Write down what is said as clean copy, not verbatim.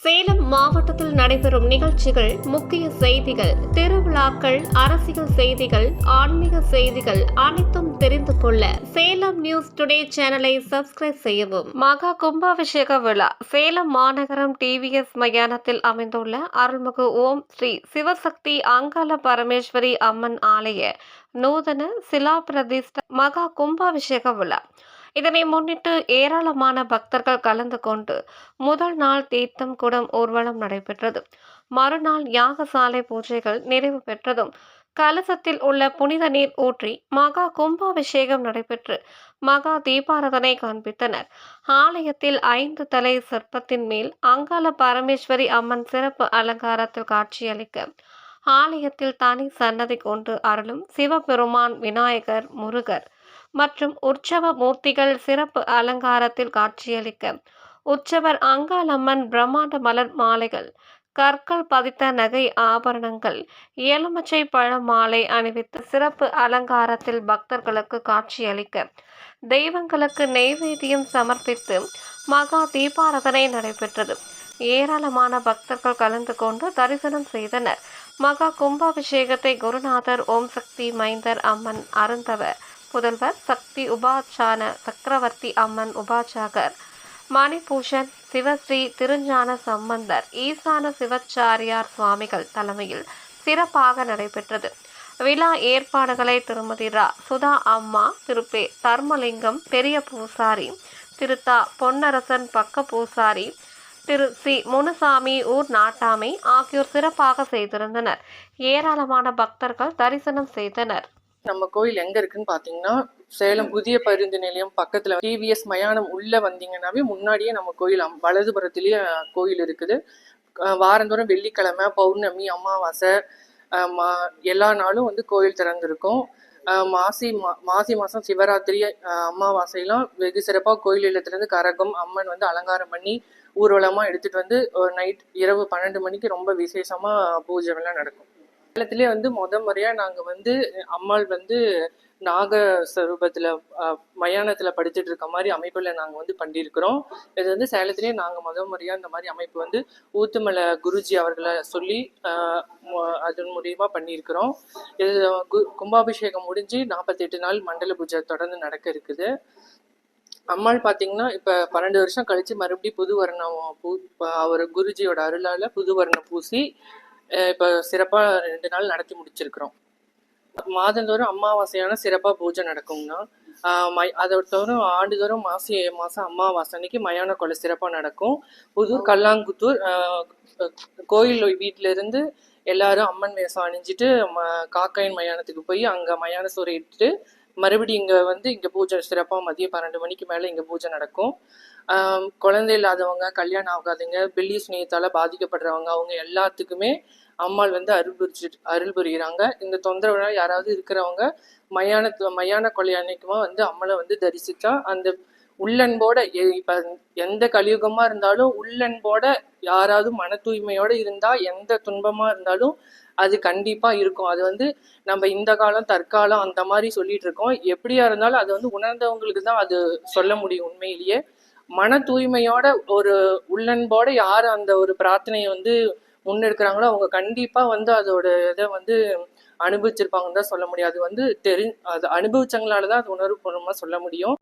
சேலம் மாவட்டத்தில் நடைபெறும் நிகழ்ச்சிகள், முக்கிய செய்திகள், திருவிழாக்கள், அரசியல் செய்திகள், ஆன்மீக செய்திகள் அனைத்தும் தெரிந்து கொள்ள சேலம் நியூஸ் டுடே சேனலை சப்ஸ்கிரைப் செய்யவும். மகா கும்பாபிஷேக விழா சேலம் மாநகரம் டிவிஎஸ் மயானத்தில் அமைந்துள்ள அருள்மிகு ஓம் ஸ்ரீ சிவசக்தி அங்காள பரமேஸ்வரி அம்மன் ஆலய நூதன சிலா பிரதிஷ்ட மகா கும்பாபிஷேக விழா. இதனை முன்னிட்டு ஏராளமான பக்தர்கள் கலந்து கொண்டு முதல் நாள் தீர்த்தம் குடம் ஊர்வலம் நடைபெற்றது. மறுநாள் யாகசாலை பூஜைகள் நிறைவு பெற்றதும் கலசத்தில் உள்ள புனித நீர் ஊற்றி மகா கும்பாபிஷேகம் நடைபெற்று மகா தீபாரதனை காண்பித்தனர். ஆலயத்தில் 5 தலை சிற்பத்தின் மேல் அங்காள பரமேஸ்வரி அம்மன் சிறப்பு அலங்காரத்தில் காட்சியளிக்க, ஆலயத்தில் தனி சன்னதி கொண்டு அருளும் சிவபெருமான், விநாயகர், முருகர் மற்றும் உற்சவ மூர்த்திகள் சிறப்பு அலங்காரத்தில் காட்சியளிக்க, உற்சவர் அங்காளம்மன் பிரம்மாண்ட மலர் மாலைகள், கற்கள் பதித்த நகை ஆபரணங்கள், எலுமிச்சை பழ மாலை அணிவித்து சிறப்பு அலங்காரத்தில் பக்தர்களுக்கு காட்சியளிக்க, தெய்வங்களுக்கு நெய்வேத்தியம் சமர்ப்பித்து மகா தீபாரதனை நடைபெற்றது. ஏராளமான பக்தர்கள் கலந்து கொண்டு தரிசனம் செய்தனர். மகா கும்பாபிஷேகத்தை குருநாதர் ஓம் சக்தி மைந்தர் அம்மன் அருந்தவர் புதல்வர் சக்தி உபாச்சான சக்கரவர்த்தி அம்மன் உபாச்சாகர் மணிபூஷன் சிவஸ்ரீ திருஞான சம்பந்தர் ஈசான சிவாச்சாரியார் சுவாமிகள் தலைமையில் சிறப்பாக நடைபெற்றது. விழா ஏற்பாடுகளை திருமதி ரா சுதா அம்மா, திரு தர்மலிங்கம் பெரிய பூசாரி, திரு தா பொன்னரசன் பக்க பூசாரி, திரு சி முனுசாமி ஊர் நாட்டாமை ஆகியோர் சிறப்பாக செய்திருந்தனர். ஏராளமான பக்தர்கள் தரிசனம் செய்தனர். நம்ம கோயில் எங்க இருக்குன்னு பாத்தீங்கன்னா, சேலம் புதிய பேருந்து நிலையம் பக்கத்துல டிவிஎஸ் மயானம் உள்ள வந்தீங்கன்னாவே முன்னாடியே நம்ம கோயில் வலதுபுறத்திலேயே கோயில் இருக்குது. வாரந்தோறும் வெள்ளிக்கிழமை, பௌர்ணமி, அமாவாசை எல்லா நாளும் கோயில் திறந்திருக்கும். மாசி மாசம் சிவராத்திரி, அமாவாசையெல்லாம் வெகு சிறப்பாக கோயில் இல்லத்திலிருந்து கரகம் அம்மன் அலங்காரம் பண்ணி ஊர்வலமா எடுத்துட்டு நைட் இரவு 12 மணிக்கு ரொம்ப விசேஷமா பூஜைகள்லாம் நடக்கும். சேலத்திலே முறையா நாங்க அம்மாள் நாக ஸ்வரூபத்துல மயானத்துல படிச்சுட்டு இருக்க மாதிரி அமைப்புல நாங்க பண்ணியிருக்கிறோம். இது சேலத்திலேயே நாங்க முறையா இந்த மாதிரி அமைப்பு ஊத்துமலை குருஜி அவர்களை சொல்லி அதன் மூலியமா பண்ணியிருக்கிறோம். இது கும்பாபிஷேகம் முடிஞ்சு 48 நாள் மண்டல பூஜை தொடர்ந்து நடக்க இருக்குது. அம்மாள் பாத்தீங்கன்னா இப்ப 12 வருஷம் கழிச்சு மறுபடியும் புது வர்ணம் அவர் குருஜியோட அருளால புது வர்ணம் பூசி இப்ப சிறப்பா 2 நாள் நடத்தி முடிச்சிருக்கிறோம். மாதந்தோறும் அமாவாசையான சிறப்பா பூஜை நடக்கும்னா, அதோட தோறும் ஆண்டுதோறும் மாசம் அமாவாசை அன்னைக்கு மயான கொலை சிறப்பா நடக்கும். புதூர் கல்லாங்குத்தூர் கோயில் வீட்டுல இருந்து எல்லாரும் அம்மன் வேஷம் அணிஞ்சிட்டு காக்காயின் மயானத்துக்கு போய் அங்க மயான சோறை இட்டுட்டு மறுபடியும் இங்க பூஜை சிறப்பா மதியம் 12 மணிக்கு மேல இங்க பூஜை நடக்கும். குழந்தை இல்லாதவங்க, கல்யாணம் ஆகாதவங்க, பில்லி சுனியத்தால பாதிக்கப்படுறவங்க, அவங்க எல்லாத்துக்குமே அம்மாள் அருள் புரிகிறாங்க. இந்த தொந்தரவுனால யாராவது இருக்கிறவங்க மயான கொலை அன்னைக்குமா அம்மளை தரிசிச்சா அந்த உள்ளன்போட, இப்ப எந்த கலியுகமா இருந்தாலும் உள்ளன்போட யாராவது மன தூய்மையோட இருந்தா எந்த துன்பமா இருந்தாலும் அது கண்டிப்பா இருக்கும். அது நம்ம இந்த காலம் தற்காலம் அந்த மாதிரி சொல்லிட்டு இருக்கோம். எப்படியா இருந்தாலும் அது உணர்ந்தவங்களுக்கு தான் அது சொல்ல முடியும். உண்மையிலேயே மன தூய்மையோட ஒரு உள்ளன்போட யார் அந்த ஒரு பிரார்த்தனையை முன்னெடுக்கிறாங்களோ அவங்க கண்டிப்பா அதோட இதை அனுபவிச்சிருப்பாங்கன்னு தான் சொல்ல முடியும். அது அது அனுபவிச்சவங்களாலதான் அது உணர்வுபூர்வமா சொல்ல முடியும்.